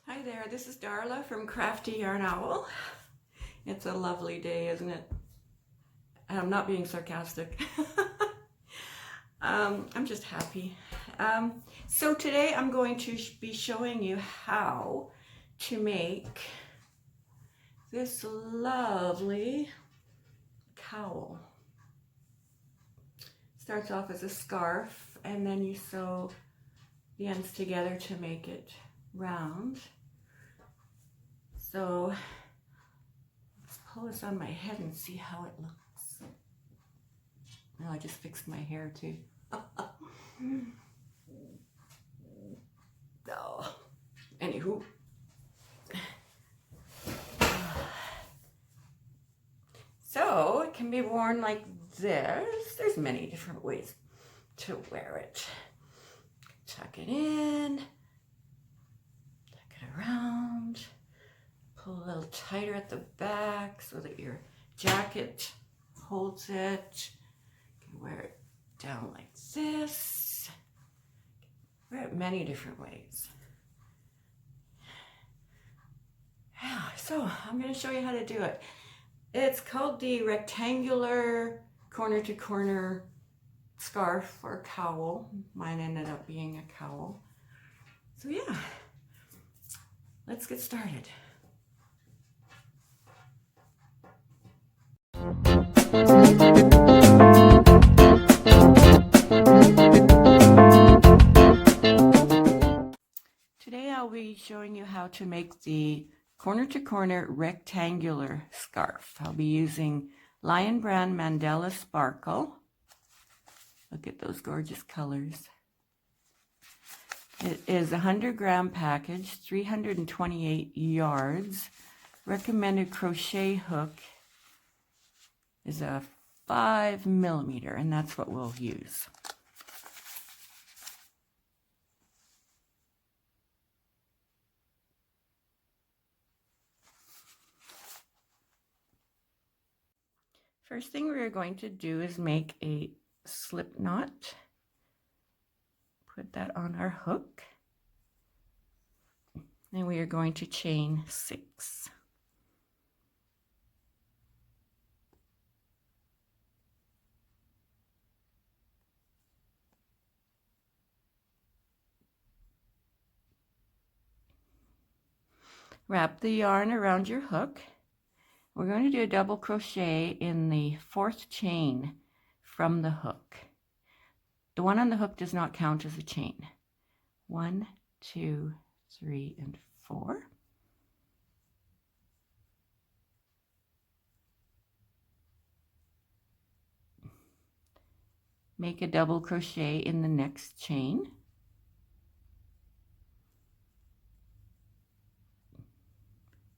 Hi there, this is Darla from Crafty Yarn Owl. It's a lovely day, isn't it? And I'm not being sarcastic. I'm just happy. So today I'm going to be showing you how to make this lovely cowl. Starts off as a scarf and then you sew the ends together to make it round. So let's pull this on my head and see how it looks. Oh, I just fixed my hair too. Oh. Anywho. So it can be worn like this. There's many different ways to wear it. Tuck it in, tuck it around, pull a little tighter at the back so that your jacket holds it. You can wear it down like this. Wear it many different ways. So I'm going to show you how to do it. It's called the rectangular corner to corner scarf or cowl. Mine ended up being a cowl. So yeah, let's get started. Today I'll be showing you how to make the corner to corner rectangular scarf. I'll be using Lion Brand Mandala Sparkle. Look at those gorgeous colors. It is a 100-gram package, 328 yards. Recommended crochet hook is a 5mm, and that's what we'll use. First thing we're going to do is make a slip knot. Put that on our hook. And we are going to chain 6. Wrap the yarn around your hook. We're going to do a double crochet in the 4th chain from the hook. The one on the hook does not count as a chain. 1, 2, 3, and 4. Make a double crochet in the next chain.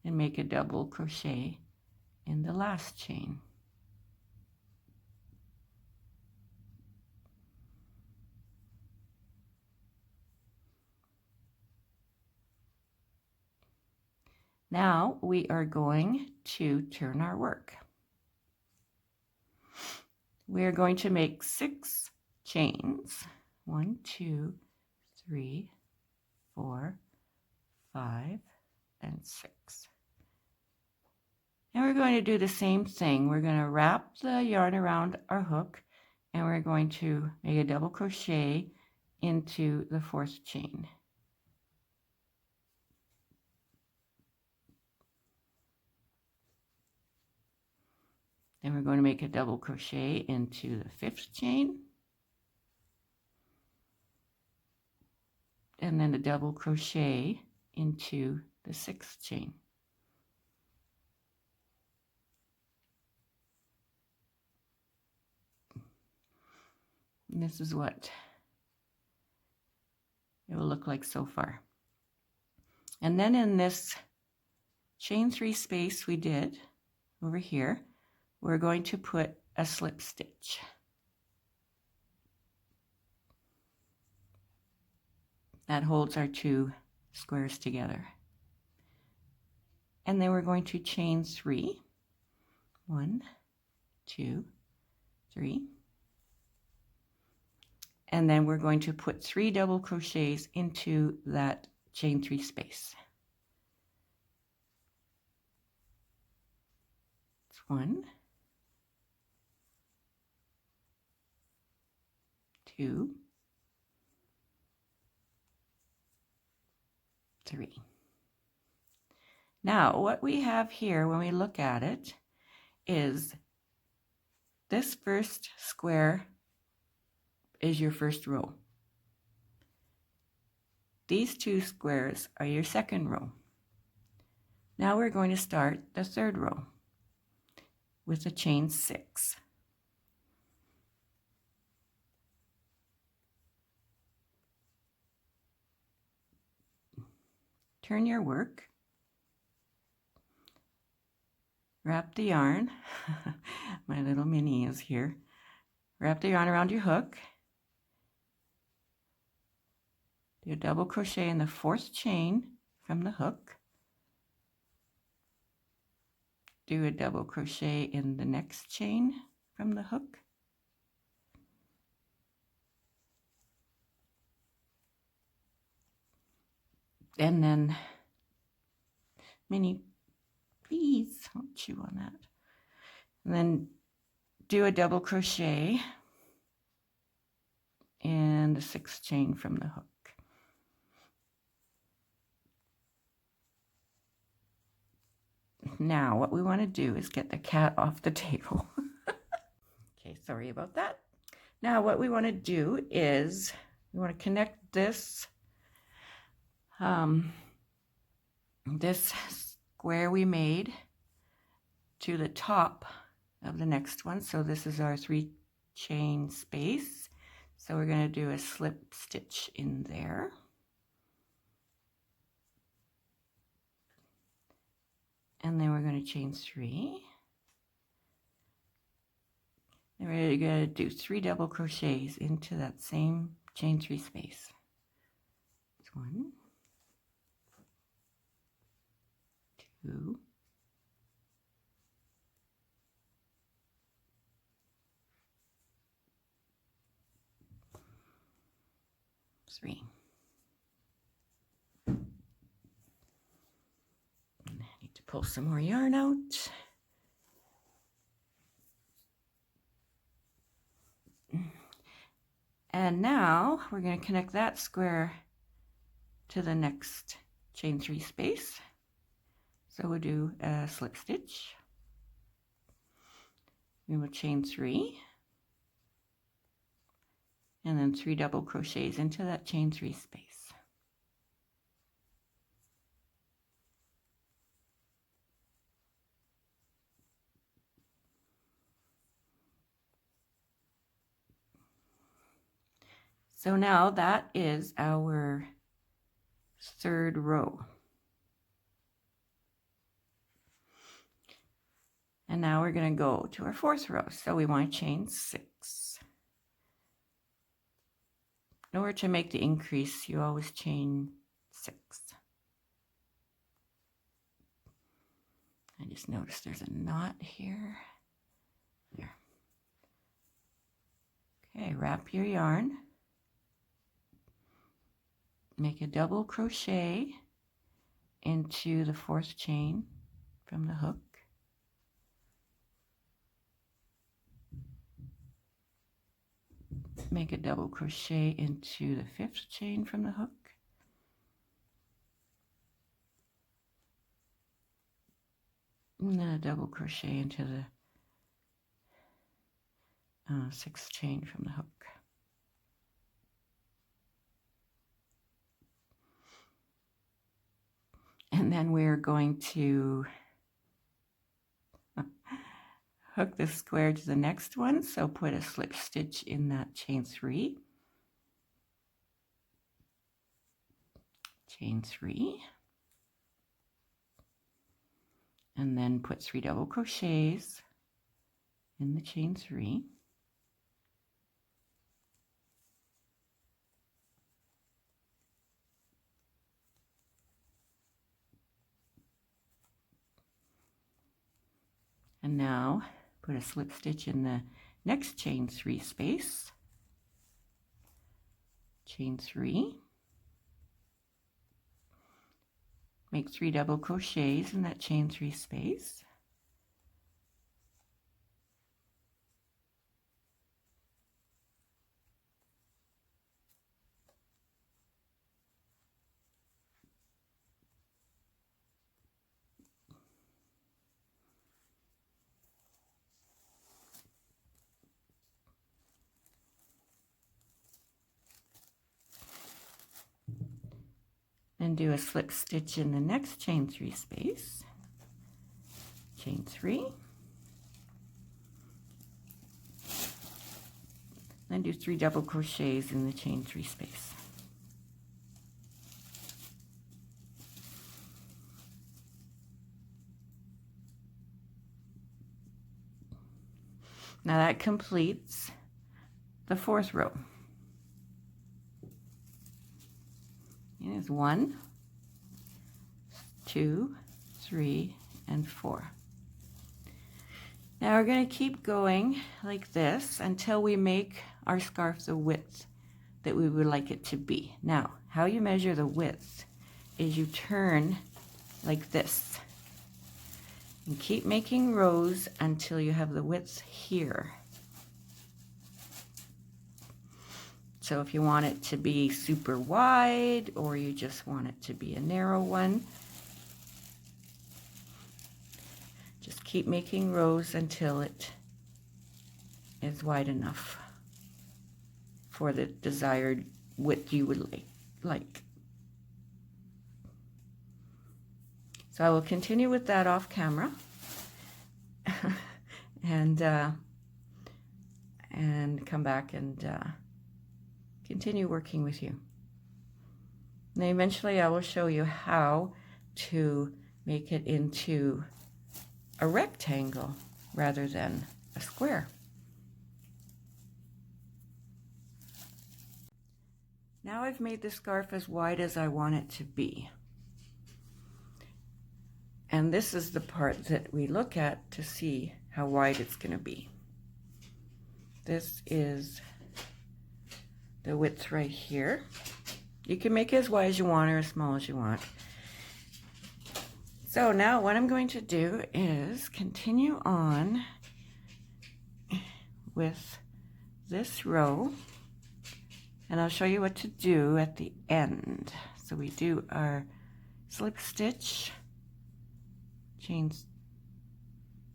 And make a double crochet in the last chain. Now we are going to turn our work. We are going to make 6 chains. 1, 2, 3, 4, 5, and 6. And we're going to do the same thing. We're going to wrap the yarn around our hook and we're going to make a double crochet into the 4th chain. Then we're going to make a double crochet into the 5th chain. And then a double crochet into the 6th chain. And this is what it will look like so far. And then in this chain 3 space we did over here, we're going to put a slip stitch. That holds our 2 squares together. And then we're going to chain 3. 1, 2, 3. And then we're going to put 3 double crochets into that chain 3 space. 1, 2, 3. Now what we have here when we look at it is this first square is your first row. These two squares are your second row. Now we're going to start the third row with a chain 6. Turn your work, wrap the yarn, my little mini is here, wrap the yarn around your hook, do a double crochet in the 4th chain from the hook, do a double crochet in the next chain from the hook, and then Minnie, please don't chew on that, and then do a double crochet in the 6th chain from the hook. Now what we want to do is get the cat off the table. Okay, sorry about that. Now what we want to do is we want to connect this this square we made to the top of the next one. So this is our 3 chain space. So we're going to do a slip stitch in there. And then we're going to chain 3. And we're going to do 3 double crochets into that same chain 3 space. 1, 2, 3. I need to pull some more yarn out. And now we're going to connect that square to the next chain 3 space. So we'll do a slip stitch. We will chain 3 and then 3 double crochets into that chain 3 space. So now that is our 3rd row. And now we're going to go to our 4th row. So we want to chain 6. In order to make the increase, you always chain 6. I just noticed there's a knot here. There. Okay, wrap your yarn. Make a double crochet into the 4th chain from the hook. Make a double crochet into the 5th chain from the hook. And then a double crochet into the 6th chain from the hook. And then we're going to hook the square to the next one. So put a slip stitch in that chain 3. Chain 3. And then put 3 double crochets in the chain 3. And now put a slip stitch in the next chain 3 space. Chain 3. Make 3 double crochets in that chain 3 space. and do a slip stitch in the next chain 3 space, chain 3, then do 3 double crochets in the chain 3 space. Now that completes the 4th row. It is 1, 2, 3, and 4. Now we're going to keep going like this until we make our scarf the width that we would like it to be. Now, how you measure the width is you turn like this and keep making rows until you have the width here. So if you want it to be super wide or you just want it to be a narrow one, just keep making rows until it is wide enough for the desired width you would like. So I will continue with that off camera and come back and continue working with you. And then eventually I will show you how to make it into a rectangle rather than a square. Now I've made the scarf as wide as I want it to be. And this is the part that we look at to see how wide it's going to be. This is the width right here. You can make it as wide as you want or as small as you want. So now what I'm going to do is continue on with this row, and I'll show you what to do at the end. So we do our slip stitch, chain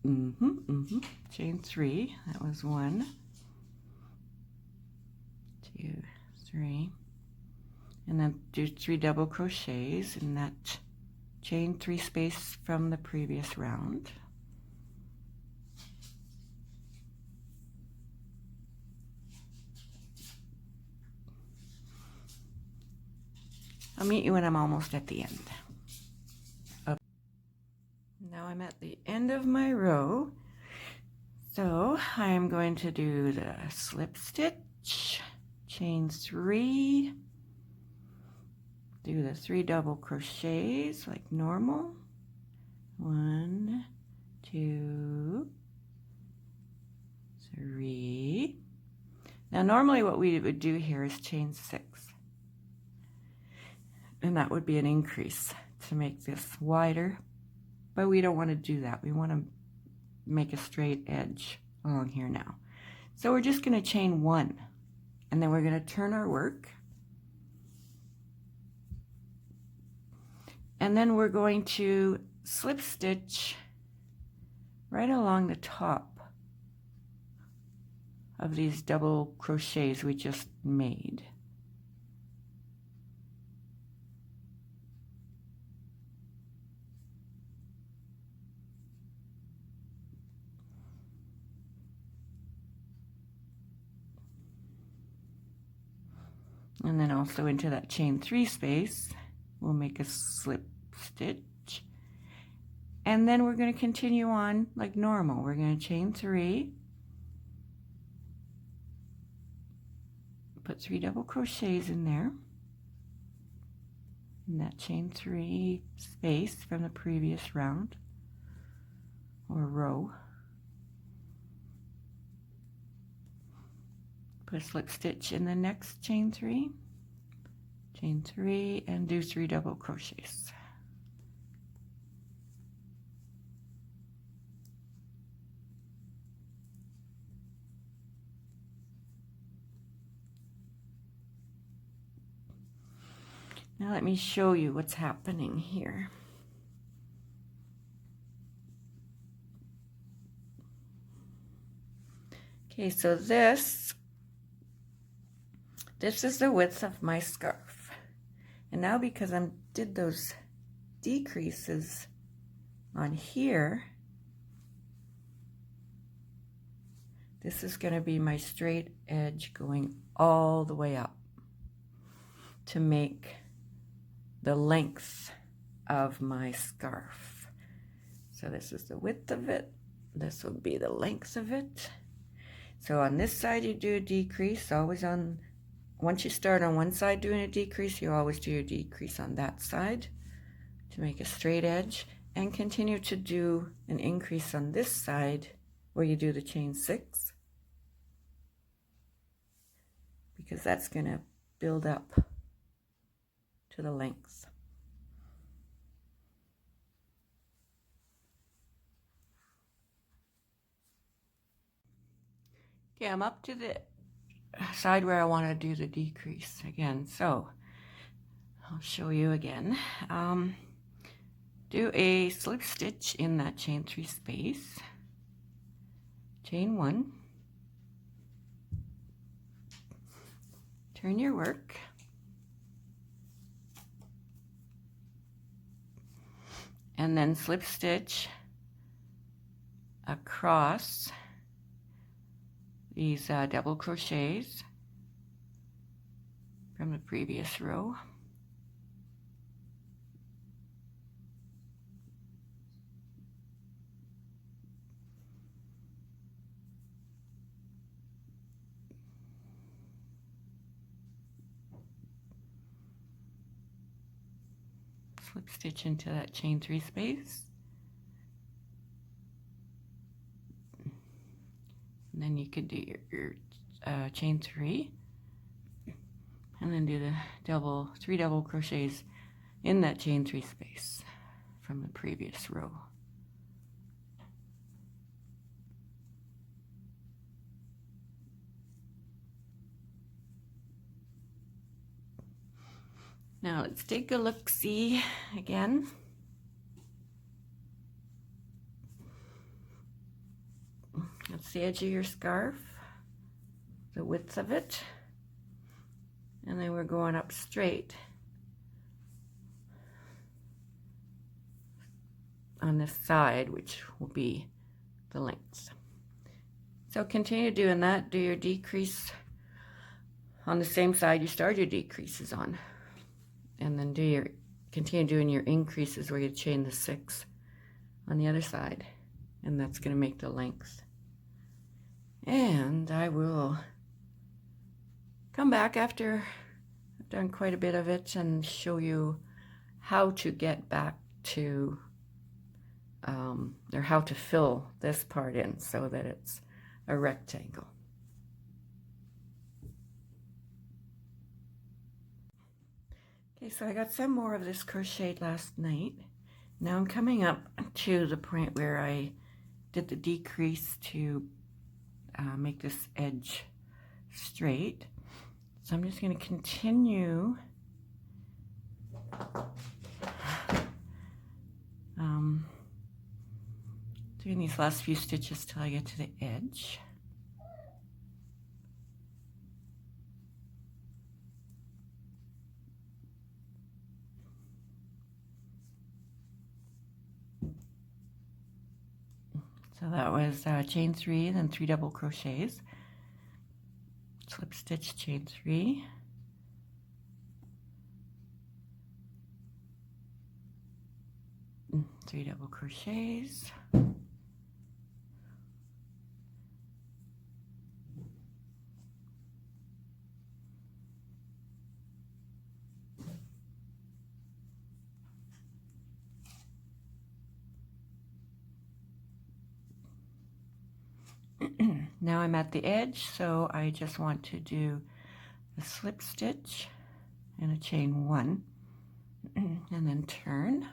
3, that was 1, 2, 3, and then do 3 double crochets in that chain 3 space from the previous round. I'll meet you when I'm almost at the end. Now I'm at the end of my row, so I'm going to do the slip stitch, chain 3, do the 3 double crochets like normal, 1, 2, 3. Now normally what we would do here is chain 6, and that would be an increase to make this wider. But we don't want to do that. We want to make a straight edge along here now. So we're just going to chain 1, and then we're going to turn our work. And then we're going to slip stitch right along the top of these double crochets we just made. And then also into that chain 3 space, we'll make a slip stitch. And then we're going to continue on like normal. We're going to chain 3, put 3 double crochets in there, in that chain 3 space from the previous round or row. Put a slip stitch in the next chain 3, and do 3 double crochets. Now let me show you what's happening here. Okay, so this is the width of my scarf. And now because I did those decreases on here, this is going to be my straight edge going all the way up to make the length of my scarf. So this is the width of it. This will be the length of it. So on this side you do a decrease, always on, once you start on one side doing a decrease, you always do a decrease on that side to make a straight edge, and continue to do an increase on this side where you do the chain 6, because that's going to build up to the length. Okay, I'm up to the side where I want to do the decrease again, so I'll show you again. Do a slip stitch in that chain 3 space, chain 1, turn your work, and then slip stitch across these double crochets from the previous row. Slip stitch into that chain 3 space, and then you could do your chain 3, and then do the 3 double crochets in that chain 3 space from the previous row. Now let's take a look-see again. That's the edge of your scarf, the width of it, and then we're going up straight on this side, which will be the length. So continue doing that. Do your decrease on the same side you started your decreases on, and then continue doing your increases where you chain the 6 on the other side, and that's going to make the length. And I will come back after I've done quite a bit of it and show you how to get back to or how to fill this part in so that it's a rectangle. Okay, so I got some more of this crocheted last night. Now I'm coming up to the point where I did the decrease to make this edge straight. So I'm just going to continue doing these last few stitches till I get to the edge. So that was chain 3, then 3 double crochets, slip stitch, chain 3, and 3 double crochets, Now I'm at the edge, so I just want to do a slip stitch and a chain 1 and then turn.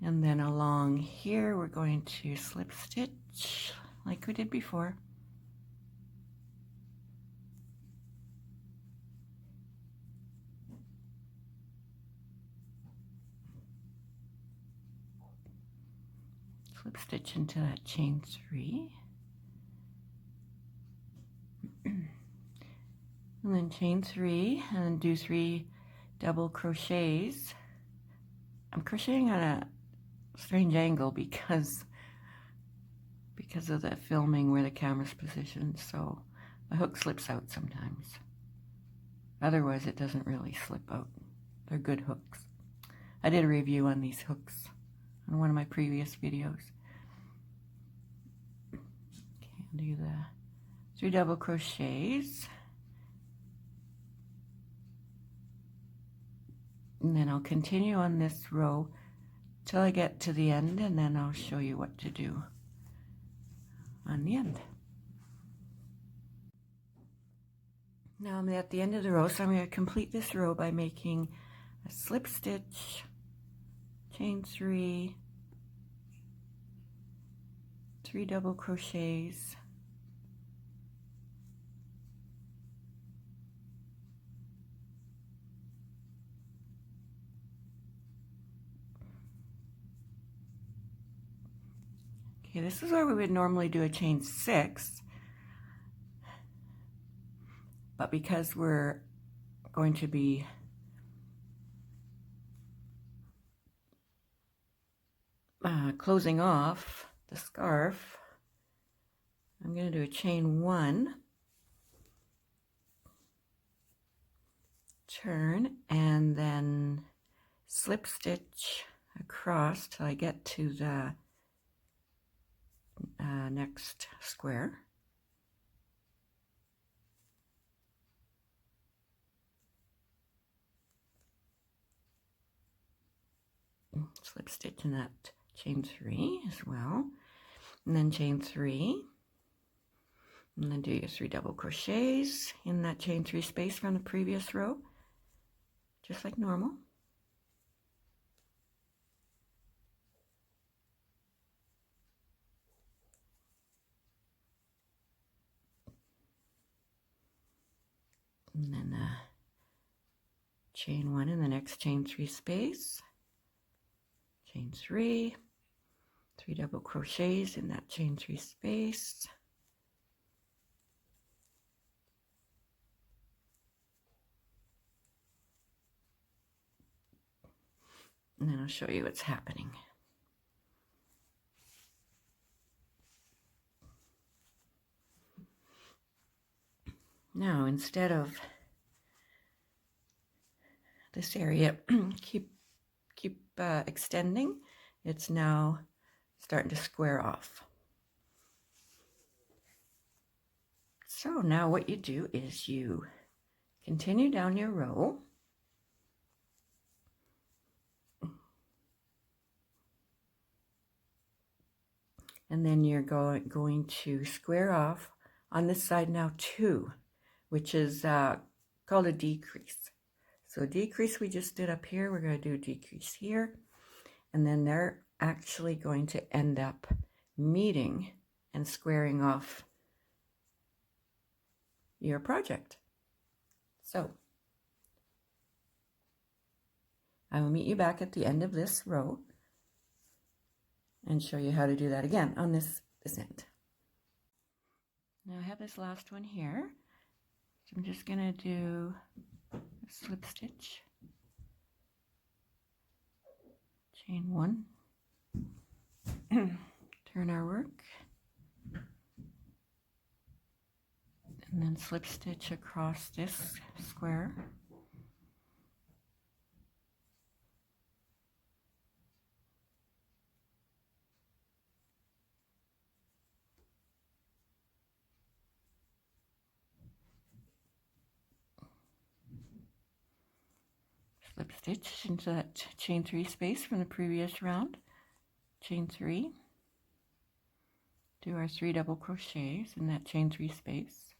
And then along here we're going to slip stitch like we did before. Slip stitch into that chain 3 and then chain 3 and then do 3 double crochets. I'm crocheting on a strange angle because of the filming where the camera's positioned, so my hook slips out sometimes. Otherwise it doesn't really slip out. They're good hooks. I did a review on these hooks on one of my previous videos. Okay, I'll do the 3 double crochets. And then I'll continue on this row till I get to the end, and then I'll show you what to do on the end. Now I'm at the end of the row, so I'm going to complete this row by making a slip stitch, chain 3, 3 double crochets, okay, this is where we would normally do a chain 6, but because we're going to be closing off the scarf, I'm going to do a chain 1, turn, and then slip stitch across till I get to the next square. Slip stitch in that chain 3 as well, and then chain 3, and then do your 3 double crochets in that chain 3 space from the previous row, just like normal. And then chain 1 in the next chain 3 space, chain 3, 3 double crochets in that chain 3 space, and then I'll show you what's happening. Now, instead of this area keep extending, it's now starting to square off. So now what you do is you continue down your row, and then you're going to square off on this side now 2, which is called a decrease. So decrease we just did up here, we're going to do a decrease here, and then they're actually going to end up meeting and squaring off your project. So I will meet you back at the end of this row and show you how to do that again on this end. Now I have this last one here, so I'm just going to do a slip stitch, chain 1, turn our work, and then slip stitch across this square, slip stitch into that chain 3 space from the previous round, chain 3, do our 3 double crochets in that chain 3 space,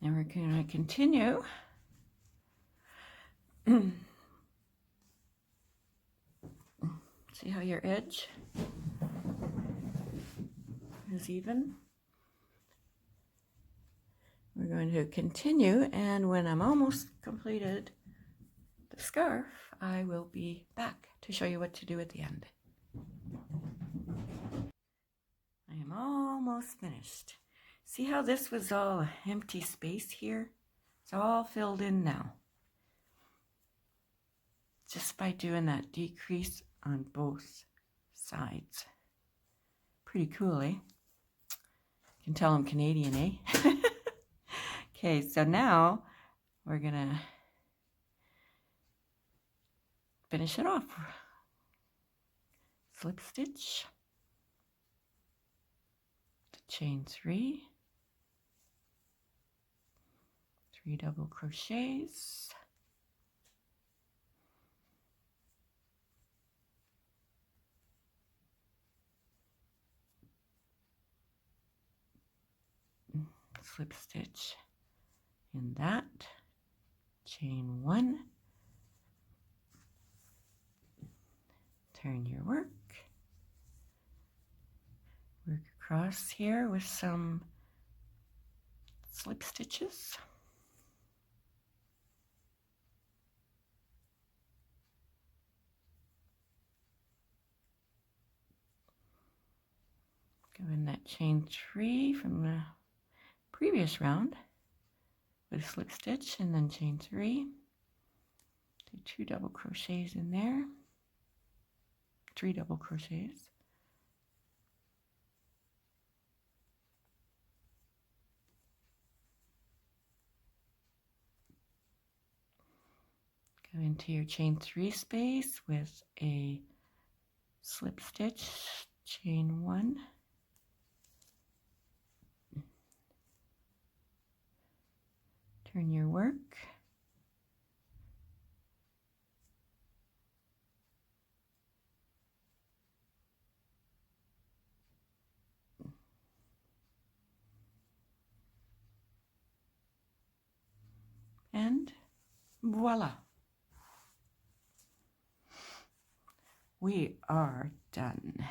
and we're going to continue see how your edge is even. We're going to continue, and when I'm almost completed the scarf, I will be back to show you what to do at the end. I am almost finished. See how this was all empty space here? It's all filled in now. Just by doing that decrease on both sides. Pretty cool, eh? You can tell I'm Canadian, eh? Okay, so now we're gonna finish it off. Slip stitch, chain 3, 3 double crochets, slip stitch in that, chain 1, turn your work across here with some slip stitches. Go in that chain 3 from the previous round with a slip stitch and then chain 3. Do 2 double crochets in there, 3 double crochets. Go into your chain 3 space with a slip stitch, chain 1. Turn your work. And voila. We are done.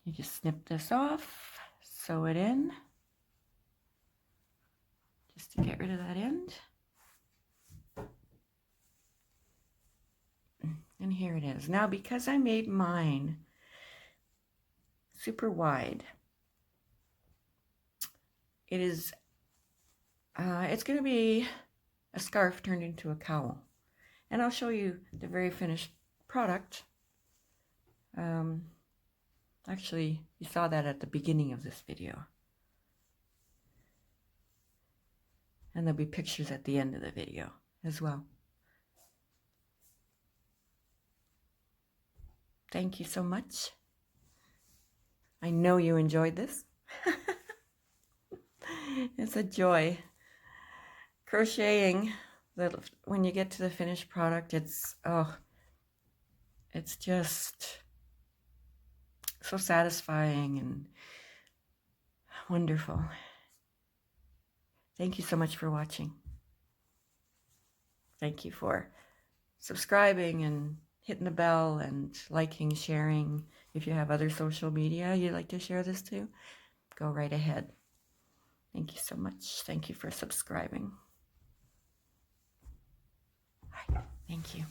You just snip this off, sew it in, just to get rid of that end. And here it is. Now, because I made mine super wide, it's going to be a scarf turned into a cowl. And I'll show you the very finished product. Actually, you saw that at the beginning of this video. And there'll be pictures at the end of the video as well. Thank you so much. I know you enjoyed this. It's a joy. Crocheting, when you get to the finished product, it's just so satisfying and wonderful. Thank you so much for watching. Thank you for subscribing and hitting the bell and liking, sharing. If you have other social media you'd like to share this to, go right ahead. Thank you so much. Thank you for subscribing. All right. Thank you.